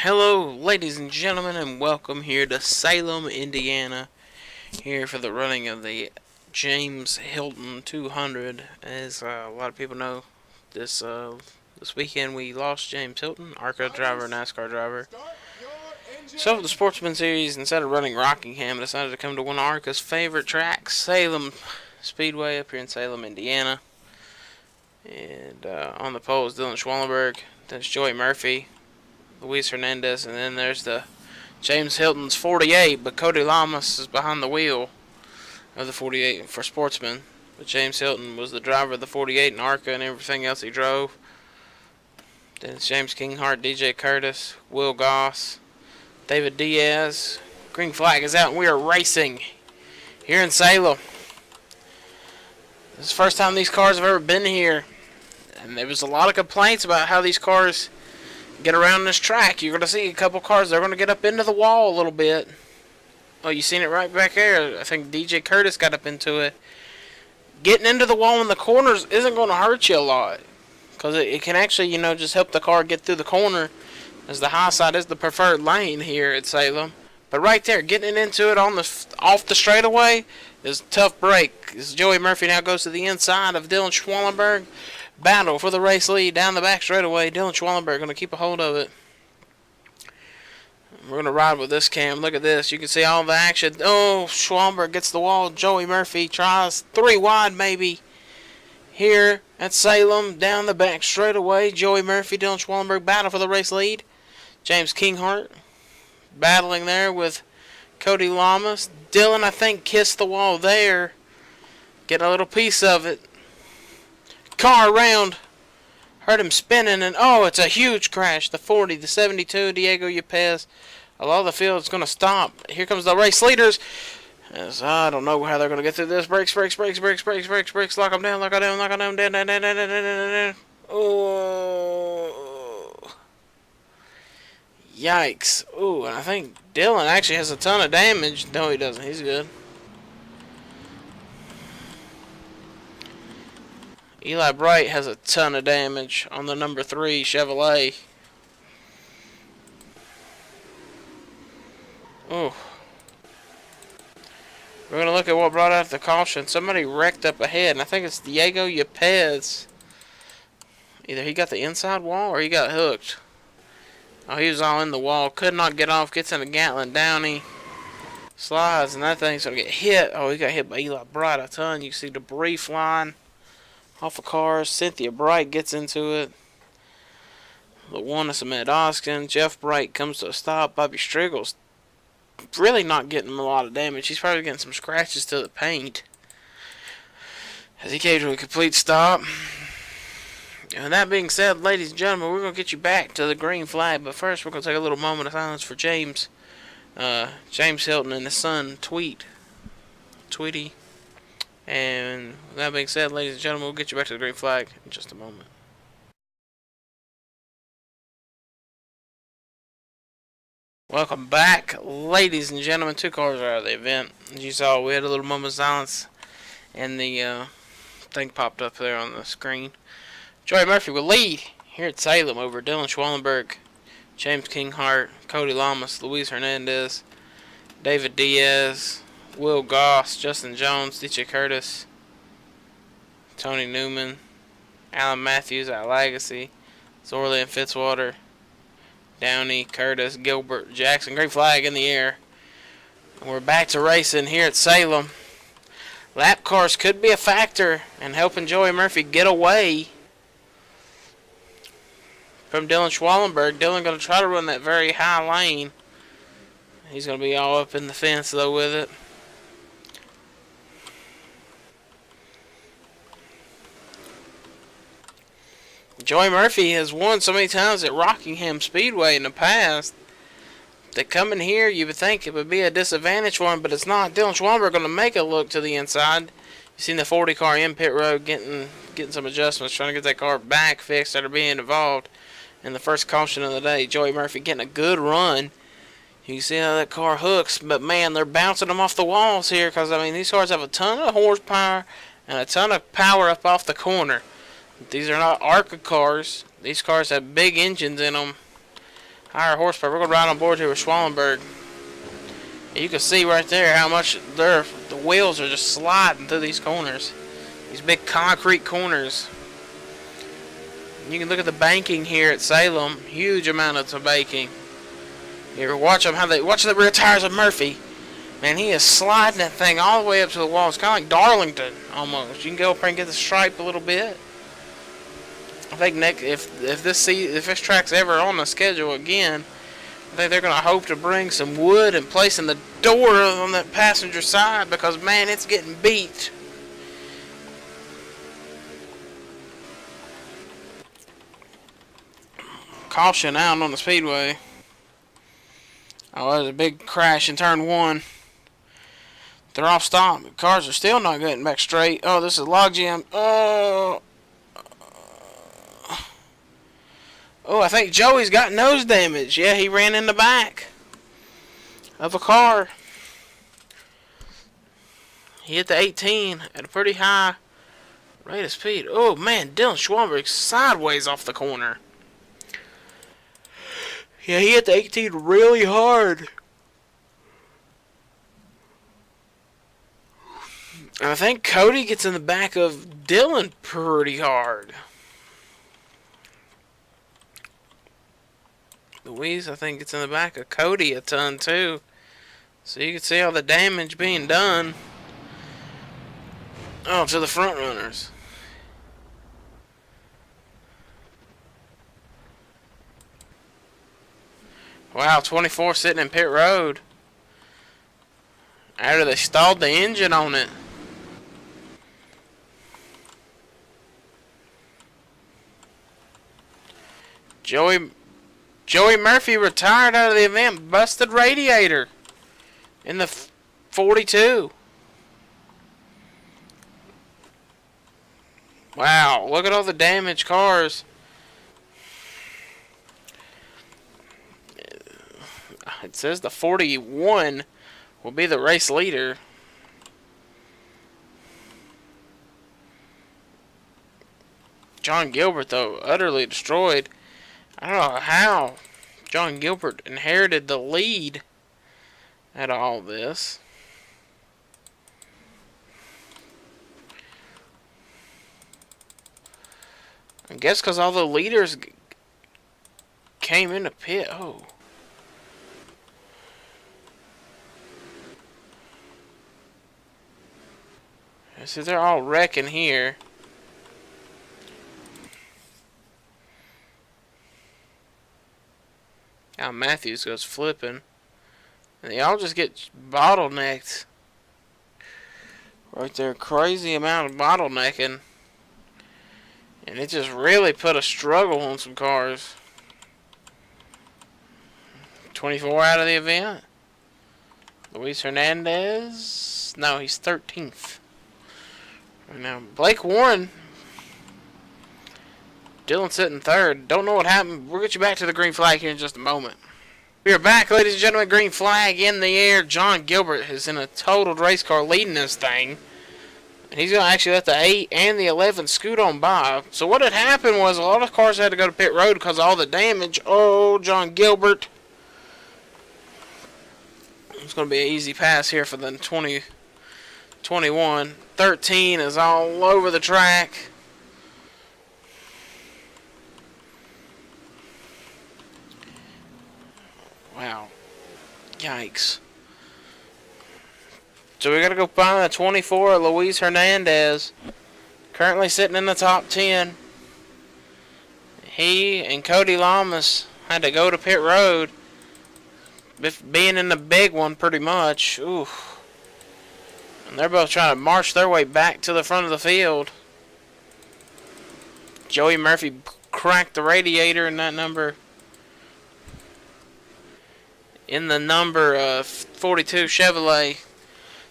Hello, ladies and gentlemen, and welcome here to Salem, Indiana. Here for the running of the James Hylton 200. As a lot of people know, this weekend we lost James Hylton, ARCA driver, NASCAR driver. So for the Sportsman series, instead of running Rockingham, I decided to come to one of ARCA's favorite tracks, Salem Speedway, up here in Salem, Indiana. And on the pole is Dylan Schwallenberg. There's Joey Murphy, Luis Hernandez, and then there's the James Hylton's 48, but Cody Lamas is behind the wheel of the 48 for Sportsman. But James Hylton was the driver of the 48 in ARCA and everything else he drove. Then it's James Kinghart, DJ Curtis, Will Goss, David Diaz. Green flag is out and we are racing here in Salem. This is the first time these cars have ever been here. And there was a lot of complaints about how these cars get around this track. You're going to see a couple cars, they're going to get up into the wall a little bit. Oh, you seen it right back there. I think DJ Curtis got up into it. Getting into the wall in the corners isn't going to hurt you a lot. Because it can actually, just help the car get through the corner. As the high side is the preferred lane here at Salem. But right there, getting into it off the straightaway is a tough break. As Joey Murphy now goes to the inside of Dylan Schwallenberg. Battle for the race lead down the back straightaway. Dylan Schwallenberg going to keep a hold of it. We're going to ride with this cam. Look at this. You can see all the action. Oh, Schwallenberg gets the wall. Joey Murphy tries 3 wide maybe. Here at Salem, down the back straightaway. Joey Murphy, Dylan Schwallenberg battle for the race lead. James Kinghart battling there with Cody Lamas. Dylan, I think, kissed the wall there. Getting a little piece of it. Car around. Heard him spinning, and oh, it's a huge crash. The 40, the 72, Diego Yepes. A lot of the field is going to stop. Here comes the race leaders. As I don't know how they're going to get through this. Brakes. Lock them down, down. Oh. Yikes. Ooh, and I think Dylan actually has a ton of damage. No, he doesn't. He's good. Eli Bright has a ton of damage on the number 3 Chevrolet. Oh. We're going to look at what brought out the caution. Somebody wrecked up ahead, and I think it's Diego Yepes. Either he got the inside wall or he got hooked. Oh, he was all in the wall. Could not get off. Gets in a Gatlin Downy. Slides, and that thing's going to get hit. Oh, he got hit by Eli Bright a ton. You can see debris flying off of cars. Cynthia Bright gets into it. LaWanna Ahmed Oskin. Jeff Bright comes to a stop. Bobby Striggle's really not getting a lot of damage. He's probably getting some scratches to the paint as he came to a complete stop. And that being said, ladies and gentlemen, we're going to get you back to the green flag. But first, we're going to take a little moment of silence for James Hylton and his son, Tweety. And with that being said, ladies and gentlemen, we'll get you back to the green flag in just a moment. Welcome back, ladies and gentlemen. 2 cars are out of the event. As you saw, we had a little moment of silence, and the thing popped up there on the screen. Joey Murphy will lead here at Salem over Dylan Schwallenberg, James Kinghart, Cody Lamas, Luis Hernandez, David Diaz, Will Goss, Justin Jones, DJ Curtis, Tony Newman, Alan Matthews, Al Legacy, Zorley Fitzwater, Downey, Curtis, Gilbert, Jackson. Great flag in the air. And we're back to racing here at Salem. Lap cars could be a factor in helping Joey Murphy get away from Dylan Schwallenberg. Dylan going to try to run that very high lane. He's going to be all up in the fence though with it. Joey Murphy has won so many times at Rockingham Speedway in the past that coming here you would think it would be a disadvantage for him, but it's not. Dylan Schwallenberg going to make a look to the inside. You've seen the 40 car in pit road getting some adjustments, trying to get that car back fixed after being involved in the first caution of the day. Joey Murphy getting a good run. You can see how that car hooks, but man, they're bouncing them off the walls here because, I mean, these cars have a ton of horsepower and a ton of power up off the corner. These are not ARCA cars. These cars have big engines in them. higher horsepower. We're going to ride on board here with Schwallenberg. You can see right there how much the wheels are just sliding through these corners. These big concrete corners. You can look at the banking here at Salem. Huge amount of banking. You ever watch them, watch the rear tires of Murphy. Man, he is sliding that thing all the way up to the wall. It's kind of like Darlington, almost. You can go up there and get the stripe a little bit. I think if this track's ever on the schedule again, I think they're going to hope to bring some wood and place in the door on that passenger side because, man, it's getting beat. Caution out on the speedway. Oh, there's a big crash in turn 1. They're off stop. Cars are still not getting back straight. Oh, this is logjam. Oh, I think Joey's got nose damage. Yeah, he ran in the back of a car. He hit the 18 at a pretty high rate of speed. Oh, man, Dylan Schwallenberg sideways off the corner. Yeah, he hit the 18 really hard. And I think Cody gets in the back of Dylan pretty hard. Louise, I think, gets in the back of Cody a ton too. So you can see all the damage being done. Oh, to the front runners. Wow, 24 sitting in pit road. After they stalled the engine on it. Joey Murphy retired out of the event. Busted radiator in the 42. Wow, look at all the damaged cars. It says the 41 will be the race leader. John Gilbert, though, utterly destroyed. I don't know how John Gilbert inherited the lead out of all this. I guess because all the leaders came into pit. Oh. See, they're all wrecking here. Al Matthews goes flipping. And they all just get bottlenecked. Right there, crazy amount of bottlenecking. And it just really put a struggle on some cars. 24 out of the event. Luis Hernandez. No, he's 13th. Right now, Blake Warren. Dylan sitting third. Don't know what happened. We'll get you back to the green flag here in just a moment. We are back, ladies and gentlemen. Green flag in the air. John Gilbert is in a totaled race car leading this thing. And he's going to actually let the 8 and the 11 scoot on by. So what had happened was a lot of cars had to go to pit road because of all the damage. Oh, John Gilbert. It's going to be an easy pass here for the 21. 13 is all over the track. Wow. Yikes. So we got to go find the 24, Luis Hernandez. Currently sitting in the top 10. He and Cody Lamas had to go to pit road. Being in the big one pretty much. Ooh. And they're both trying to march their way back to the front of the field. Joey Murphy cracked the radiator in that number. In the number 42 Chevrolet.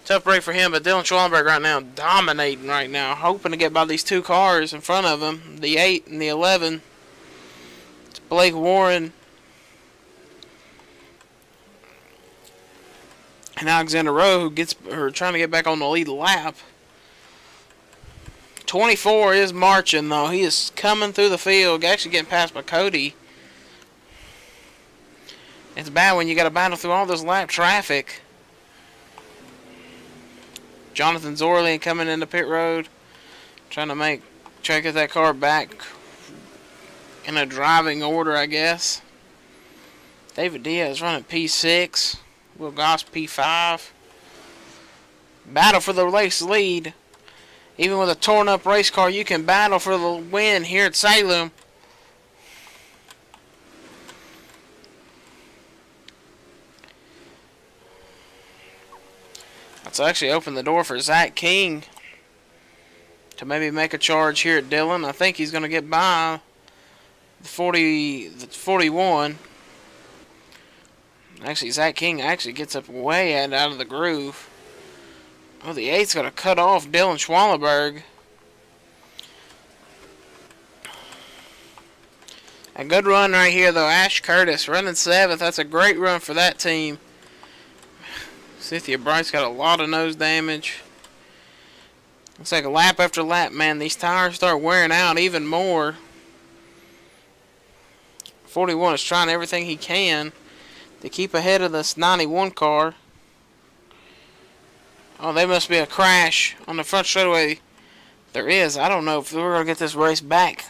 Tough break for him, but Dylan Schwallenberg right now dominating right now. Hoping to get by these two cars in front of him. The 8 and the 11. It's Blake Warren and Alexander Rowe who trying to get back on the lead lap. 24 is marching though. He is coming through the field, actually getting passed by Cody. It's bad when you got to battle through all this lap traffic. Jonathan Zorley coming into pit road, trying to get that car back in a driving order, I guess. David Diaz running P6. Will Goss P5. Battle for the race lead. Even with a torn up race car, you can battle for the win here at Salem. Let's actually open the door for Zach King to maybe make a charge here at Dillon. I think he's going to get by the 41. Actually, Zach King actually gets up way out of the groove. Oh, the 8's going to cut off Dylan Schwallenberg. A good run right here, though. Ash Curtis running 7th. That's a great run for that team. Cynthia Bright's got a lot of nose damage. Looks like lap after lap, man. These tires start wearing out even more. 41 is trying everything he can to keep ahead of this 91 car. Oh, there must be a crash on the front straightaway. There is. I don't know if we're going to get this race back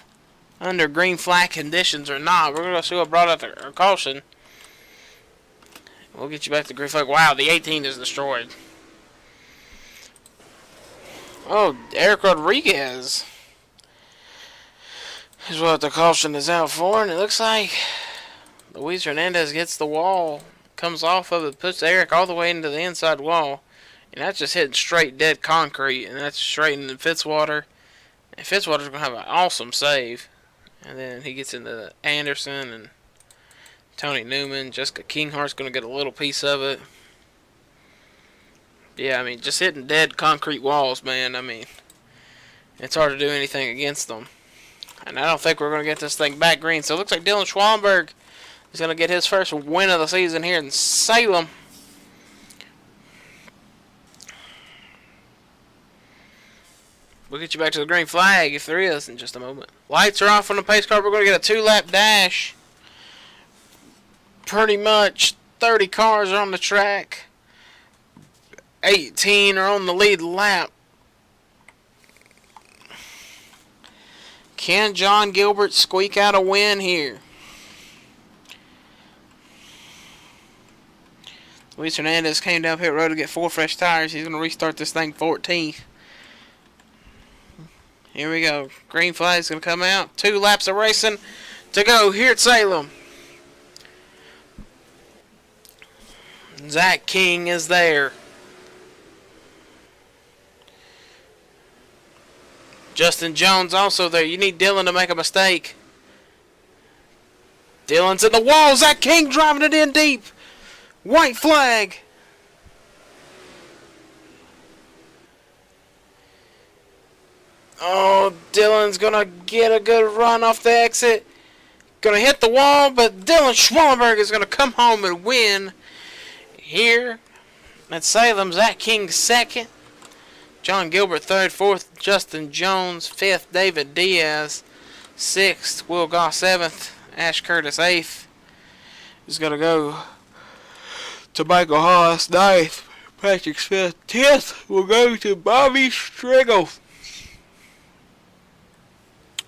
under green flag conditions or not. We're going to see what brought out the caution. We'll get you back to green flag. Wow, the 18 is destroyed. Oh, Eric Rodriguez is what the caution is out for. And it looks like Luis Hernandez gets the wall, comes off of it, puts Eric all the way into the inside wall. And that's just hitting straight dead concrete. And that's straight into Fitzwater. And Fitzwater's going to have an awesome save. And then he gets into Anderson and Tony Newman. Jessica Kinghart's going to get a little piece of it. Yeah, I mean, just hitting dead concrete walls, man. I mean, it's hard to do anything against them. And I don't think we're going to get this thing back green. So it looks like Dylan Schwallenberg is going to get his first win of the season here in Salem. We'll get you back to the green flag if there is in just a moment. Lights are off on the pace car. We're going to get a 2-lap dash. Pretty much 30 cars are on the track. 18 are on the lead lap. Can John Gilbert squeak out a win here? Luis Hernandez came down pit road to get 4 fresh tires. He's going to restart this thing 14th. Here we go. Green flag's going to come out. 2 laps of racing to go here at Salem. Zach King is there. Justin Jones also there. You need Dylan to make a mistake. Dylan's in the wall. Zach King driving it in deep. White flag. Oh, Dylan's going to get a good run off the exit. Going to hit the wall, but Dylan Schwallenberg is going to come home and win here at Salem. Zach King 2nd. John Gilbert 3rd. 4th, Justin Jones. 5th, David Diaz. 6th, Will Goss 7th. Ash Curtis 8th. He's going to go to Michael Haas 9th. Patrick Smith 10th. Will go to Bobby Striegel.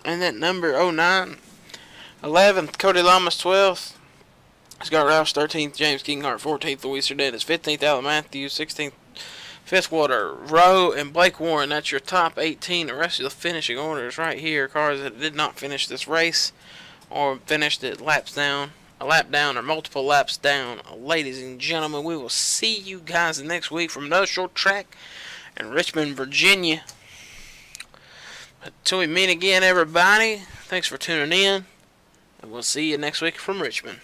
And that number 09. 11th, Cody Lamas 12th. Scott Rouse 13th. James Kinghart 14th. Luis Hernandez 15th. Alan Matthews 16th. Fitzwater, Rowe, and Blake Warren. That's your top 18. The rest of the finishing order is right here. Cars that did not finish this race or finished it a lap down or multiple laps down. Ladies and gentlemen, we will see you guys next week from another short track in Richmond, Virginia. Until we meet again, everybody, thanks for tuning in, and we'll see you next week from Richmond.